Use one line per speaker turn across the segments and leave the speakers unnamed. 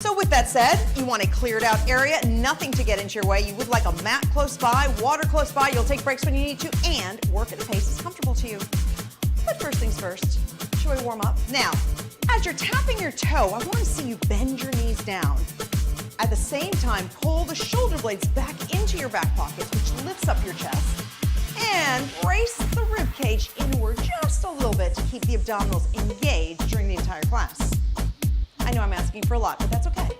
So with that said, you want a cleared out area, nothing to get into your way. You would like a mat close by, water close by. You'll take breaks when you need to and work at a pace that's comfortable to you. But first things first, shall we warm up? Now, as you're tapping your toe, I want to see you bend your knees down. At the same time, pull the shoulder blades back into your back pockets, which lifts up your chest. And brace the rib cage inward just a little bit to keep the abdominals engaged during the entire class. I know I'm asking for a lot, but that's okay.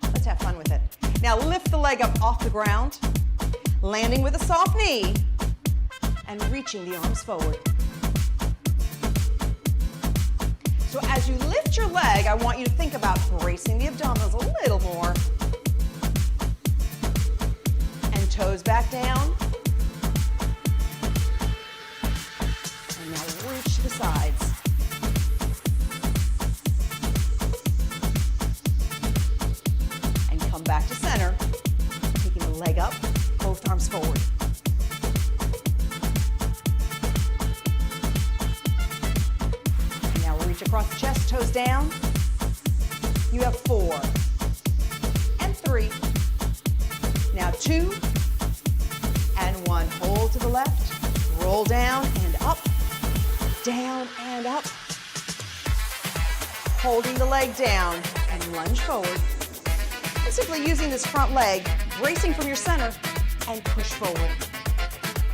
Let's have fun with it. Now lift the leg up off the ground, landing with a soft knee, and reaching the arms forward. So as you lift your leg, I want you to think about bracing the abdominals a little more. And toes back down. And now reach to the sides. Back to center, taking the leg up, both arms forward. And now reach across the chest, toes down. You have 4 and 3. Now 2 and 1. Hold to the left, roll down and up, holding the leg down and lunge forward. Simply using this front leg, bracing from your center, and push forward.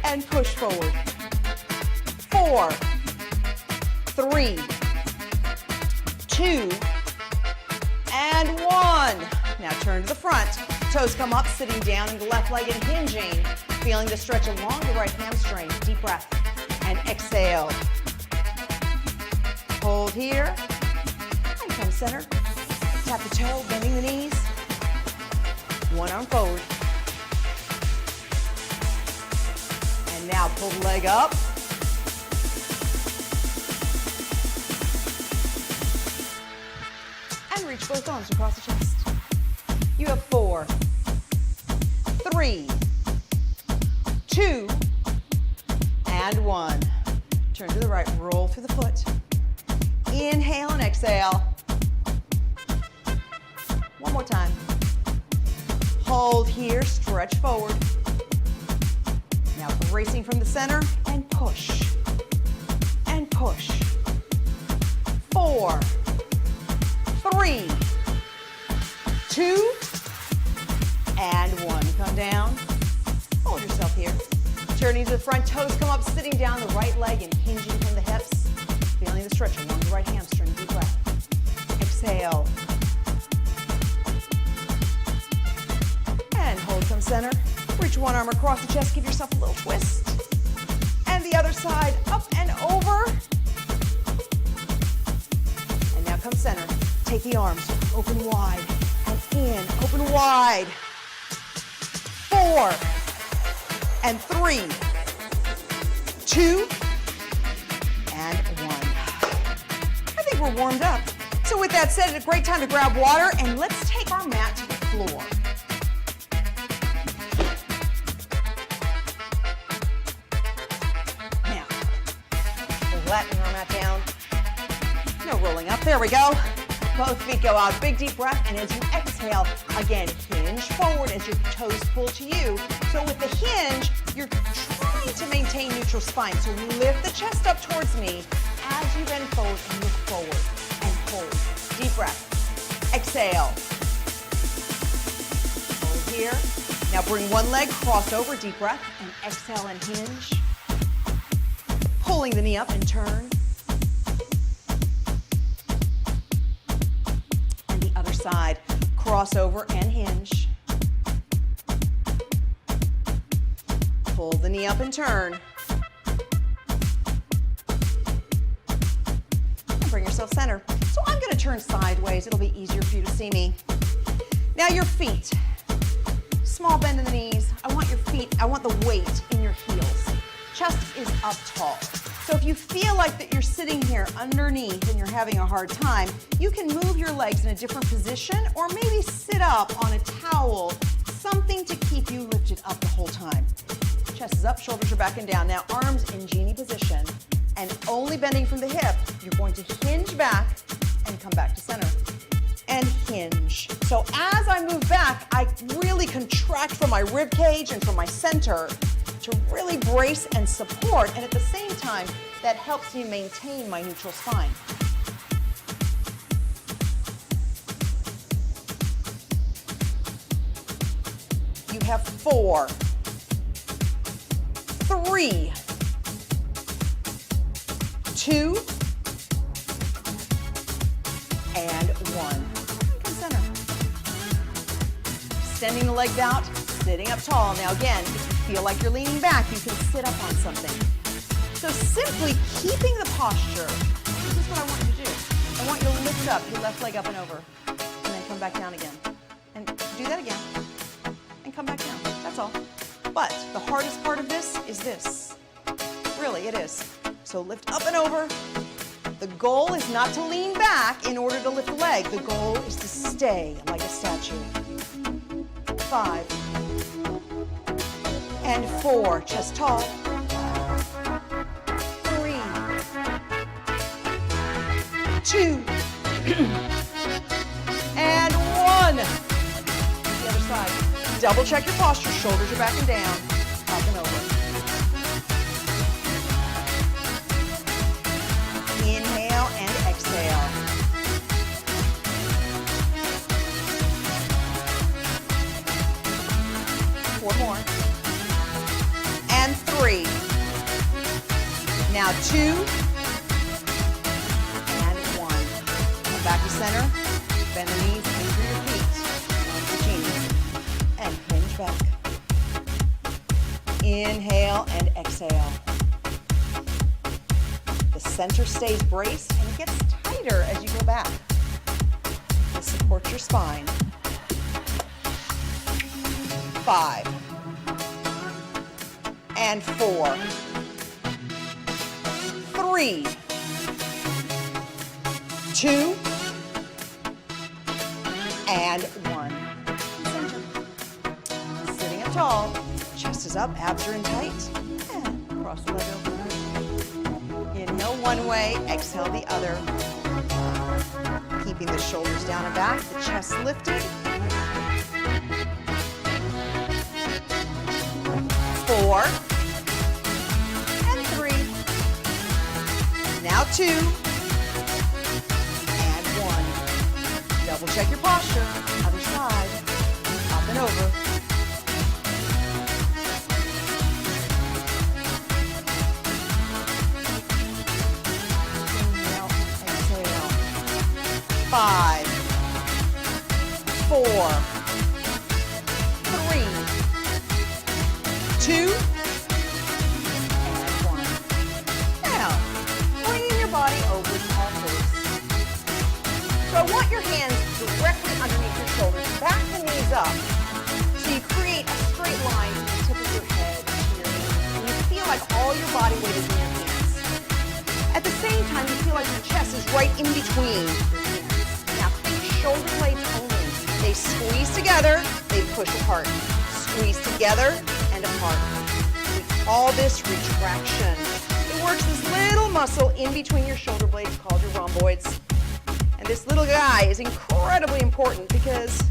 And push forward. 4, 3, 2, and 1. Now turn to the front. Toes come up, sitting down in the left leg and hinging. Feeling the stretch along the right hamstring. Deep breath. And exhale. Hold here. And come center. Tap the toe, bending the knees. One arm forward. And now pull the leg up. And reach both arms across the chest. You have 4, 3, 2, and 1. Turn to the right, roll through the foot. Inhale and exhale. One more time. Hold here, stretch forward. Now bracing from the center and push. And push. 4, 3, 2, and 1. Come down. Hold yourself here. Turning to the front, toes come up, sitting down the right leg and hinging from the hips. Feeling the stretch along the right hamstring. Deep breath. Exhale. Come center, reach one arm across the chest, give yourself a little twist. And the other side, up and over. And now come center, take the arms, open wide, and in, open wide. 4, and 3, 2, and 1. I think we're warmed up. So with that said, it's a great time to grab water, and let's take our mat to the floor. Flatten your mat down. No rolling up. There we go. Both feet go out. Big deep breath. And as you exhale, again, hinge forward as your toes pull to you. So with the hinge, you're trying to maintain neutral spine. So lift the chest up towards me as you bend forward and look forward. And hold. Deep breath. Exhale. Hold here. Now bring one leg, cross over, deep breath, and exhale and hinge. Pulling the knee up and turn. And the other side, cross over and hinge. Pull the knee up and turn. And bring yourself center. So I'm going to turn sideways. It'll be easier for you to see me. Now your feet. Small bend in the knees. I want your feet, I want the weight in your heels. Chest is up tall. So if you feel like that you're sitting here underneath and you're having a hard time, you can move your legs in a different position or maybe sit up on a towel, something to keep you lifted up the whole time. Chest is up, shoulders are back and down. Now arms in genie position and only bending from the hip. You're going to hinge back and come back to center. and hinge. So as I move back, I really contract from my rib cage and from my center to really brace and support, and at the same time, that helps me maintain my neutral spine. You have 4, 3, 2, and 1. Center. Extending the legs out, sitting up tall. Now again, if you feel like you're leaning back, you can sit up on something. So simply keeping the posture, this is what I want you to do. I want you to lift up your left leg up and over, and then come back down again. And do that again, and come back down. That's all. But the hardest part of this is this. Really, it is. So lift up and over. The goal is not to lean back in order to lift the leg. The goal is to stay like a statue. 5 and 4, chest tall. 3, 2, and 1. The other side. Double check your posture. Shoulders are back and down. Up and over. Inhale and exhale. Four more. And 3. Now 2 and 1. Come back to center. Bend the knees in through your feet. Genius. And hinge back. Inhale and exhale. The center stays braced and it gets tighter as you go back. To support your spine. 5 and 4, 3, 2, and 1. Center. Sitting up tall, chest is up, abs are in tight, and cross the leg over. Inhale one way, exhale the other. Keeping the shoulders down and back, the chest lifted. 4 and 3. Now 2 and 1. Double check your posture. Other side. Up and over. Inhale, exhale. 5, 4, 3, 2, and 1. Now, bringing your body over to all fours. So I want your hands directly underneath your shoulders, back the knees up, so you create a straight line from the tip of your head to your knees. And you feel like all your body weight is in your hands. At the same time, you feel like your chest is right in between your hands. Now, think shoulder blades only. They squeeze together, they push apart. Squeeze together and apart. We call this retraction. It works this little muscle in between your shoulder blades called your rhomboids. And this little guy is incredibly important because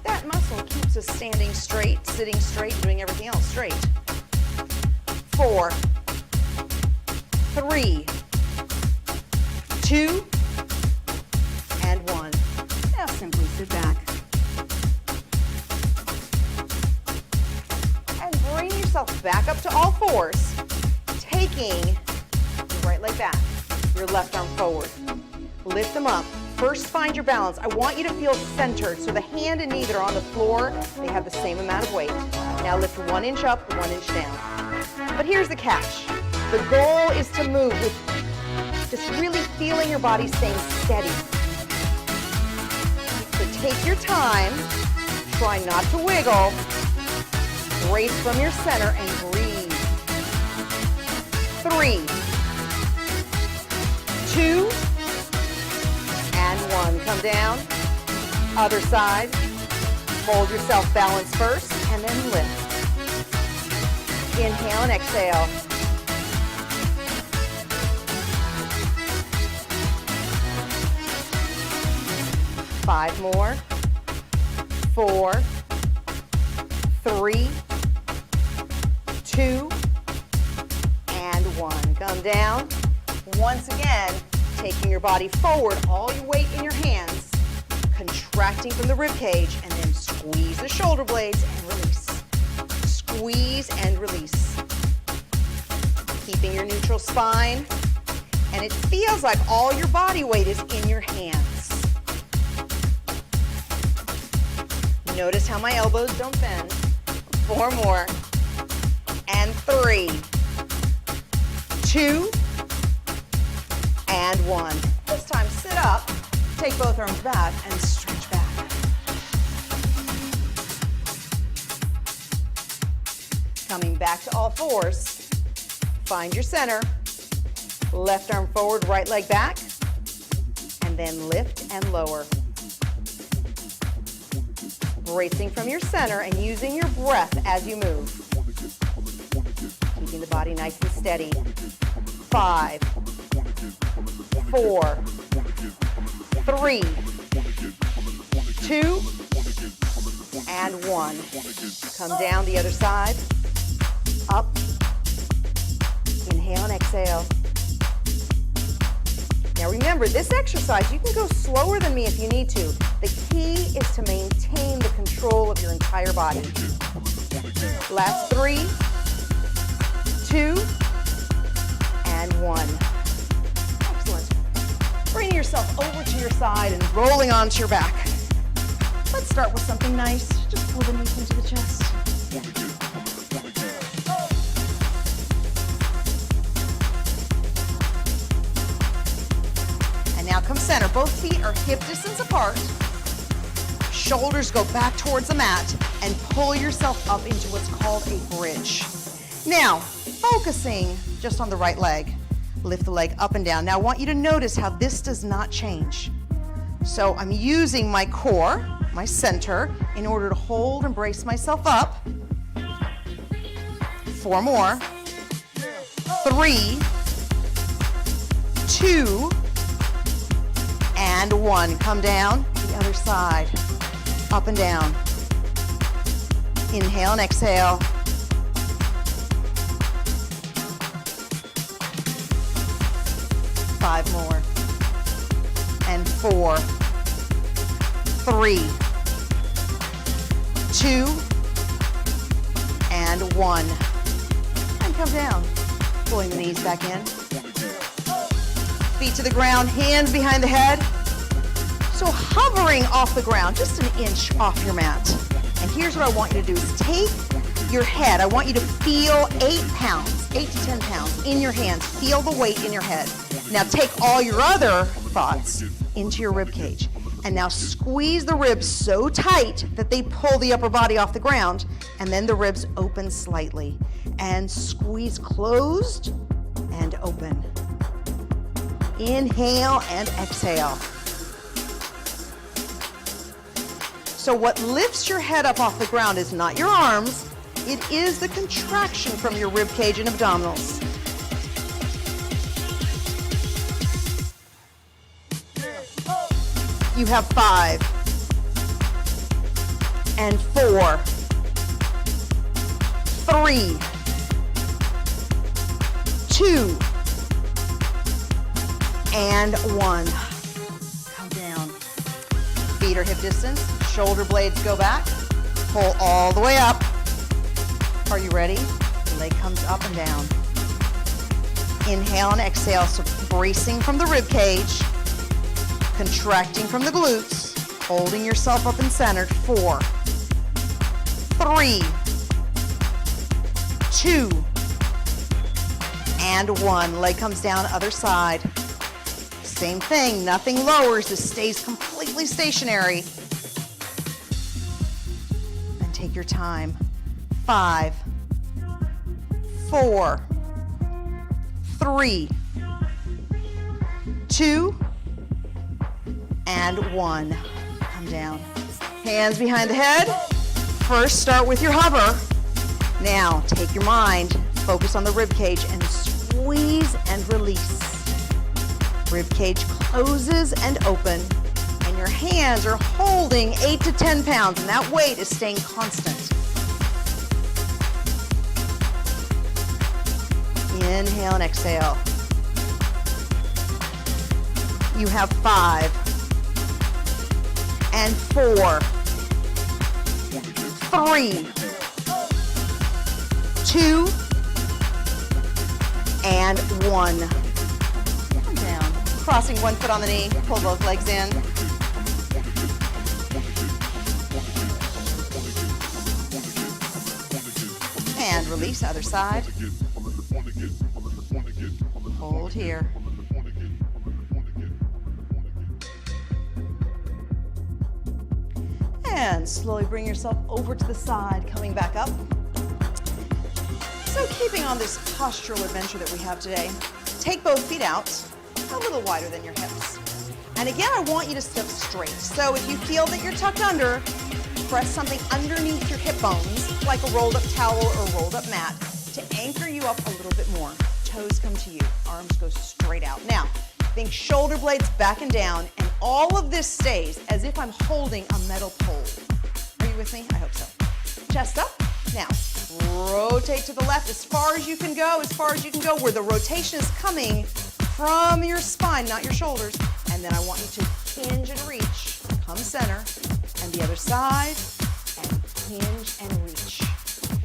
that muscle keeps us standing straight, sitting straight, doing everything else straight. 4, 3, 2, and 1. Now simply sit back. And bring yourself back up to all fours, taking your right leg back, your left arm forward. Lift them up. First, find your balance. I want you to feel centered, so the hand and knee that are on the floor, they have the same amount of weight. Now lift 1 inch up, 1 inch down. But here's the catch. The goal is to move with just really feeling your body staying steady. So take your time, try not to wiggle, brace from your center and breathe. 3, 2, and 1. Come down. Other side. Hold yourself balanced first and then lift. Inhale and exhale. 5 more. 4, 3, 2, and 1. Come down. Once again, taking your body forward, all your weight in your hands, contracting from the rib cage, and then squeeze the shoulder blades and release. Squeeze and release. Keeping your neutral spine, and it feels like all your body weight is in your hands. Notice how my elbows don't bend. 4 more, and 3, 2, and 1. This time, sit up, take both arms back, and stretch back. Coming back to all fours, find your center. Left arm forward, right leg back, and then lift and lower. Bracing from your center and using your breath as you move. Keeping the body nice and steady. 5, 4, 3, 2, and 1. Come down the other side. Up. Inhale and exhale. Now remember, this exercise, you can go slower than me if you need to. The key is to maintain the control of your entire body. Last 3, 2, and 1. Excellent. Bringing yourself over to your side and rolling onto your back. Let's start with something nice. Just pull the knees into the chest. Now come center. Both feet are hip distance apart. Shoulders go back towards the mat and pull yourself up into what's called a bridge. Now, focusing just on the right leg. Lift the leg up and down. Now I want you to notice how this does not change. So I'm using my core, my center, in order to hold and brace myself up. 4 more. 3, 2, and 1. Come down, the other side. Up and down. Inhale and exhale. 5 more. And 4, 3, 2, and 1. And come down. Pulling the knees back in. Feet to the ground, hands behind the head. So hovering off the ground, just an inch off your mat. And here's what I want you to do is take your head. I want you to feel 8 pounds, 8 to 10 pounds in your hands. Feel the weight in your head. Now take all your other thoughts into your rib cage. And now squeeze the ribs so tight that they pull the upper body off the ground. And then the ribs open slightly. And squeeze closed and open. Inhale and exhale. So what lifts your head up off the ground is not your arms, it is the contraction from your rib cage and abdominals. You have 5 and 4, 3, 2, and 1. Come down. Feet are hip distance. Shoulder blades go back. Pull all the way up. Are you ready? Leg comes up and down. Inhale and exhale. So bracing from the rib cage. Contracting from the glutes. Holding yourself up and centered. 4, 3, 2, and 1. Leg comes down, other side. Same thing, nothing lowers, it stays completely stationary. And take your time. 5, 4, 3, 2, and 1. Come down. Hands behind the head. First, start with your hover. Now, take your mind, focus on the rib cage, and squeeze and release. Rib cage closes and open, and Your hands are holding 8 to 10 pounds, and that weight is staying constant. Inhale and exhale. You have 5 and 4, 3, 2, and 1. Down. Crossing one foot on the knee, pull both legs in. And release, other side. Hold here. And slowly bring yourself over to the side, coming back up. So keeping on this postural adventure that we have today, take both feet out, a little wider than your hips. And again, I want you to step straight. So if you feel that you're tucked under, press something underneath your hip bones, like a rolled up towel or a rolled up mat, to anchor you up a little bit more. Toes come to you, arms go straight out. Now, think shoulder blades back and down, and all of this stays as if I'm holding a metal pole. Are you with me? I hope so. Chest up. Now, rotate to the left as far as you can go, where the rotation is coming from your spine, not your shoulders. And then I want you to hinge and reach. Come center. And the other side, and hinge and reach.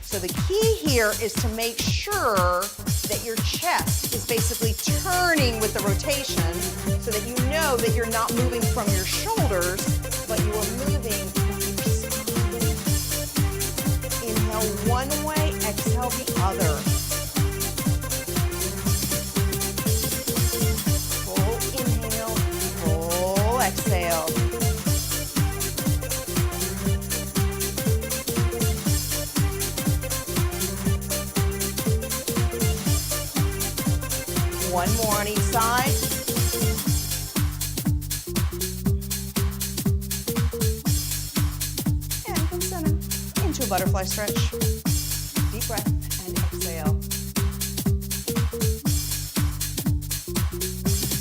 So the key here is to make sure that your chest is basically turning with the rotation so that you know that you're not moving from your shoulders, but you are moving from your spine. Inhale one way, exhale the other. Full inhale, full exhale. One more on each side. And from center into a butterfly stretch. Deep breath and exhale.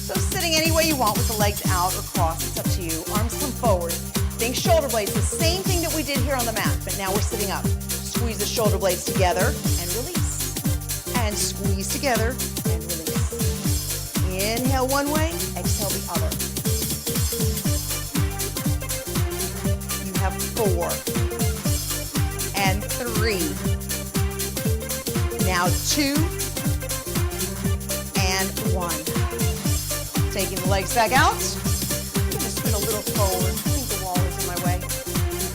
So sitting any way you want with the legs out or crossed, it's up to you. Arms come forward. Think shoulder blades, the same thing that we did here on the mat, but now we're sitting up. Squeeze the shoulder blades together and release. And squeeze together. Inhale one way, exhale the other. You have 4 and 3. Now 2 and 1. Taking the legs back out. I'm going to spin a little forward. I think the wall is in my way.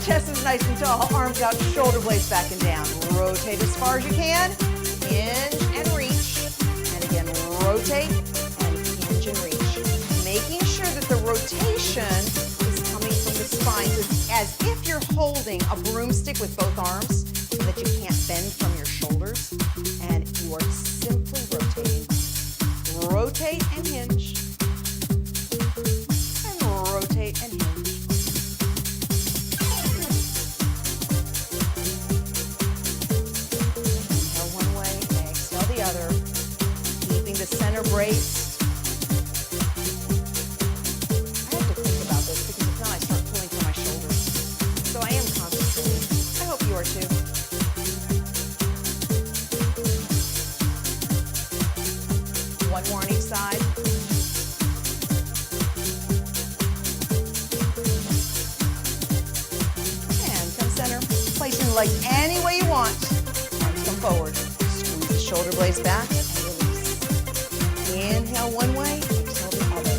Chest is nice and tall, arms out, shoulder blades back and down. Rotate as far as you can. Hinge and reach. And again, rotate. And reach. Making sure that the rotation is coming from the spine. So it's as if you're holding a broomstick with both arms so that you can't bend from your shoulders. And you are simply rotating. Rotate and hinge. And rotate and hinge. Inhale one way, exhale the other. Keeping the center braced. Too. One more on each side. And come center. Placing the legs any way you want. Arms come forward. Squeeze the shoulder blades back and release. Inhale one way, exhale the other.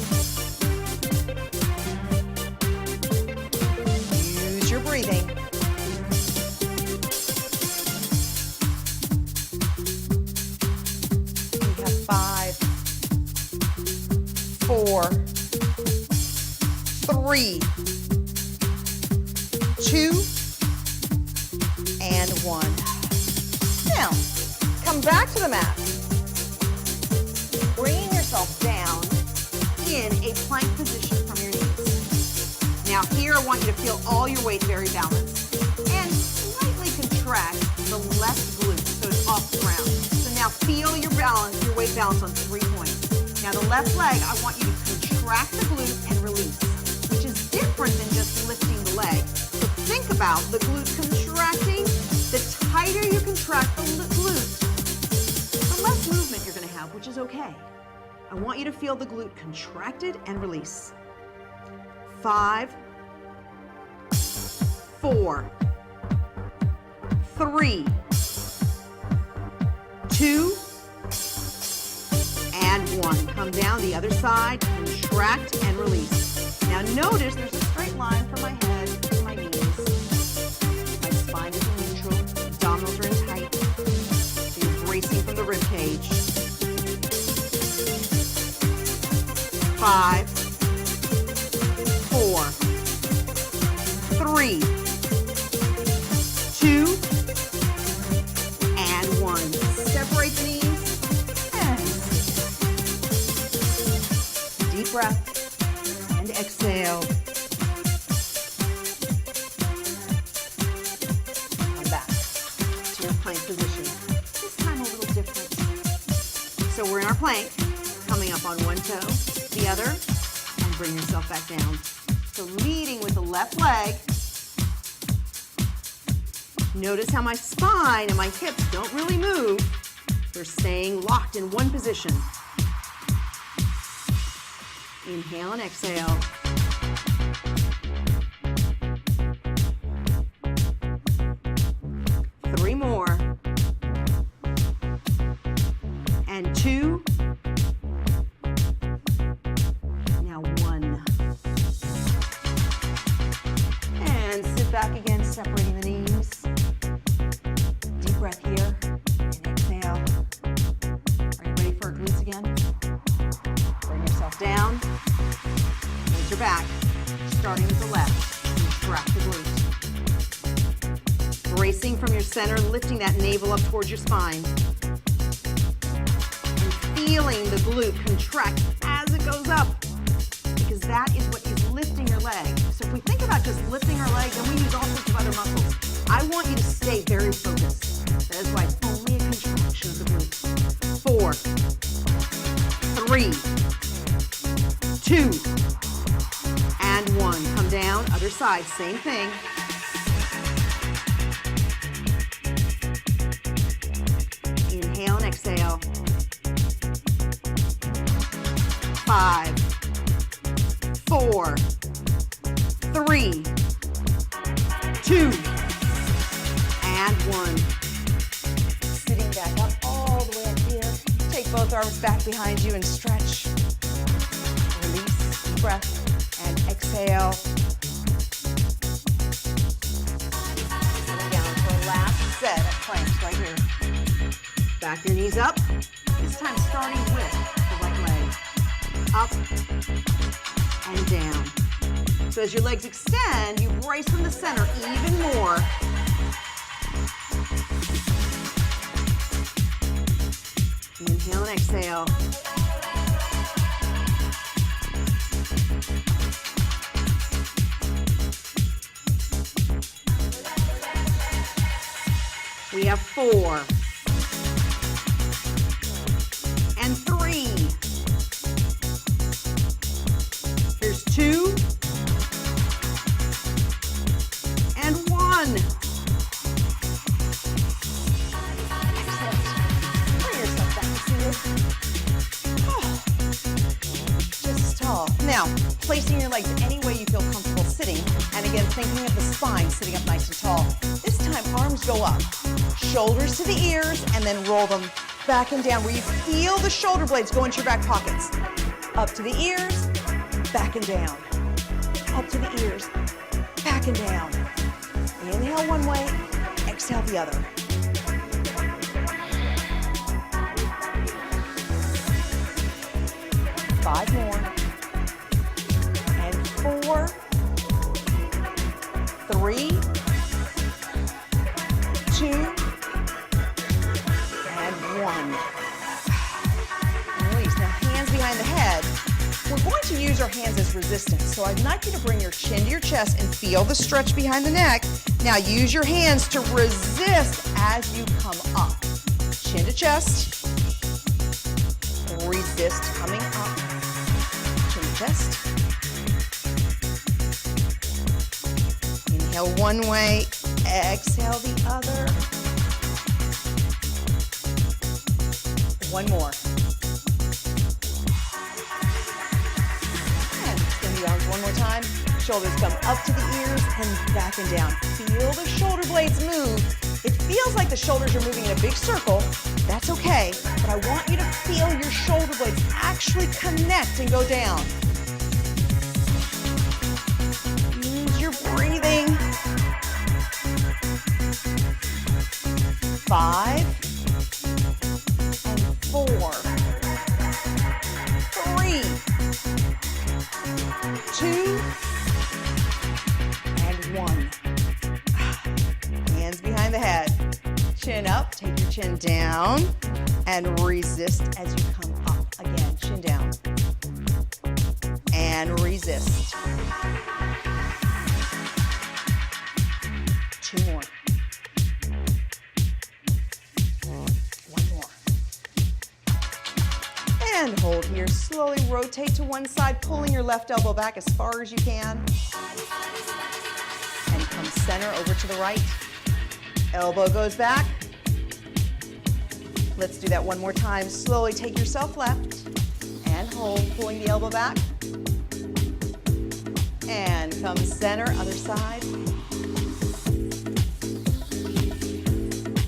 Use your breathing. 4, 3, 2, and 1. Now, come back to the mat. Bringing yourself down in a plank position from your knees. Now here, I want you to feel all your weight very balanced. And slightly contract the left glute so it's off the ground. So now feel your balance, your weight balance on 3 points. Now the left leg, I want you to contract the glute and release, which is different different than just lifting the leg. So think about the glute contracting. The tighter you contract the glute, the less movement you're going to have, which is okay. I want you to feel the glute contracted and release. 5, 4, 3, 2, and 1. Come down the other side, contract and release. Now notice there's a straight line from my head to my knees. My spine is in neutral, abdominals are in tight. So you're bracing from the rib cage. 5, 4, 3, 2, and 1. Separate the knees and deep breath and exhale. Come back to your plank position. This time a little different. So we're in our plank, coming up on one toe, the other, and bring yourself back down. So leading with the left leg. Notice how my spine and my hips don't really move. They're staying locked in one position. Inhale and exhale. Three more. And 2. Now 1. And sit back again, separating the knees. Deep breath here, and exhale. Are you ready for glutes again? Bring yourself down. Point your back, starting with the left. Contract the glute. Bracing from your center, lifting that navel up towards your spine. And feeling the glute contract as it goes up, because that is what is lifting your leg. So if we think about just lifting our leg, then we use all sorts of other muscles. I want you to stay very focused. That is why it's only a contraction of the glute. 4, 3, 2, and 1. Come down, other side, same thing. Inhale and exhale. 5, 4, 3, 2, and 1. Sitting back up all the way up here. Take both arms back behind you and stretch. Release, deep breath, and exhale. Coming down for a last set of planks right here. Back your knees up. This time starting with the right leg. Up and down. So as your legs extend, you brace from the center even more. Inhale and exhale. We have 4 and 3. Here's 2 and 1. Excellent. Bring yourself back to seated. Oh. Just as tall. Now, placing your legs any way you feel comfortable sitting, and again, thinking of the spine sitting up nice and tall. This time, arms go up, shoulders to the ears, and then roll them back and down where you feel the shoulder blades go into your back pockets. Up to the ears, back and down. Up to the ears, back and down. Inhale one way, exhale the other. Five more. And 4, 3, 2, and 1. Release. Now, hands behind the head. We're going to use our hands as resistance. So I'd like you to bring your chin to your chest and feel the stretch behind the neck. Now use your hands to resist as you come up. Chin to chest. Resist coming up. Chin to chest. Inhale one way, exhale the other. One more. And extend the arms one more time. Shoulders come up to the ears and back and down. Feel the shoulder blades move. It feels like the shoulders are moving in a big circle. That's okay, but I want you to feel your shoulder blades actually connect and go down. Use your breathing. 5 and 4, 3, 2, and 1. Hands behind the head. Chin up, take your chin down, and resist as you come up. Again, chin down. And resist. 2 more. 1 more. And hold here. Slowly rotate to one side, pulling your left elbow back as far as you can. And come center over to the right. Elbow goes back. Let's do that one more time. Slowly take yourself left and hold, pulling the elbow back. And come center, other side.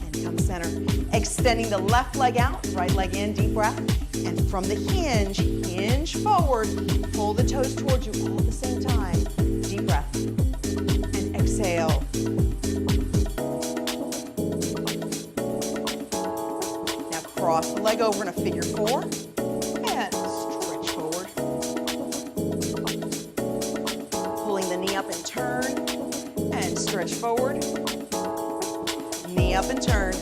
And come center. Extending the left leg out, right leg in, deep breath. And from the hinge, hinge forward. Pull the toes towards you all at the same time. Deep breath. And exhale. Cross the leg over in a figure 4 and stretch forward. Pulling the knee up and turn and stretch forward. Knee up and turn.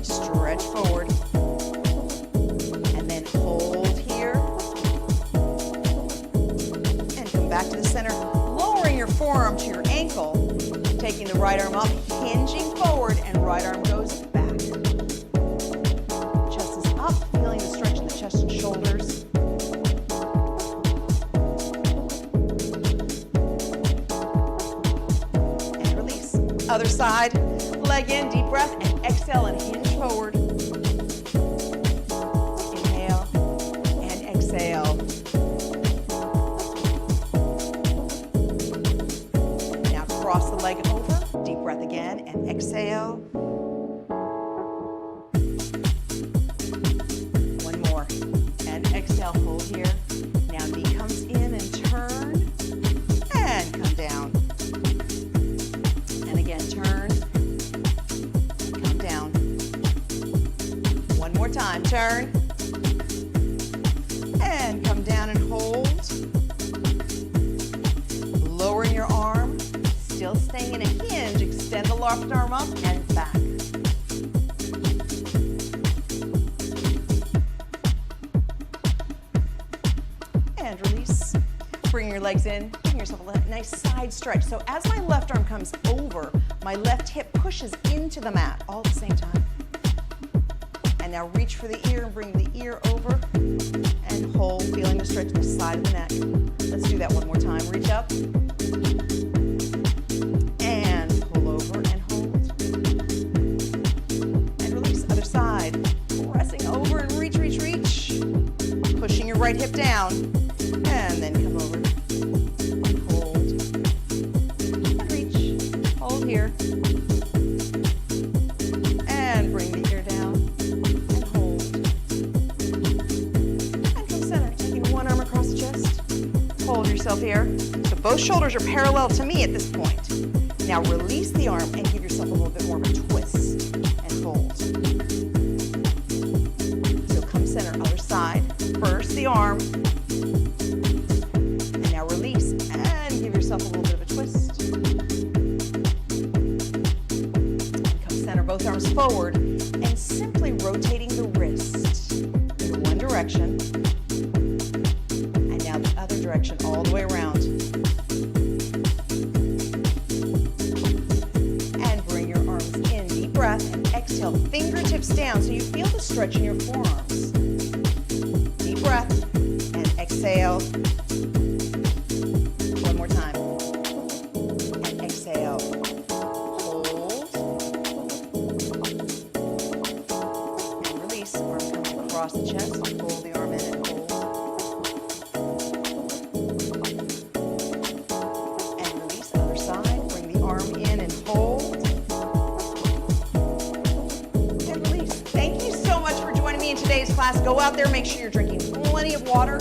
Stretch forward. And then hold here. And come back to the center, lowering your forearm to your ankle. Taking the right arm up, hinging forward, and right arm goes back. Feeling the stretch in the chest and shoulders. And release. Other side. Leg in, deep breath, and exhale and hinge forward. Inhale and exhale. Now cross the leg over. Deep breath again and exhale. Exhale, hold here. Now knee comes in and turn and come down. And again, turn, come down. One more time, turn and come down and hold. Lowering your arm, still staying in a hinge. Extend the left arm up and back. And release. Bring your legs in, giving yourself a nice side stretch. So as my left arm comes over, my left hip pushes into the mat all at the same time. And now reach for the ear and bring the ear over and hold, feeling the stretch in the side of the neck. Let's do that one more time. Reach up and pull over and hold. And release, other side. Pressing over and reach, reach, reach. Pushing your right hip down. And then come over, hold, and reach, hold here, and bring the ear down, and hold, and come center, taking one arm across the chest, hold yourself here, so both shoulders are parallel to me at this point. Now release the arm and give yourself a little bit more of a twist, and hold. So come center, other side, first the arm, release and give yourself a little bit of a twist. And come center, both arms forward, and simply rotating the wrist in one direction, and now the other direction, all the way around. And bring your arms in, deep breath, and exhale, fingertips down so you feel the stretch in your forearms. Deep breath, and exhale. One more time. release. Arm comes across the chest. I'll pull the arm in and hold. And release. Other side. Bring the arm in and hold. And release. Thank you so much for joining me in today's class. Go out there, make sure you're drinking plenty of water.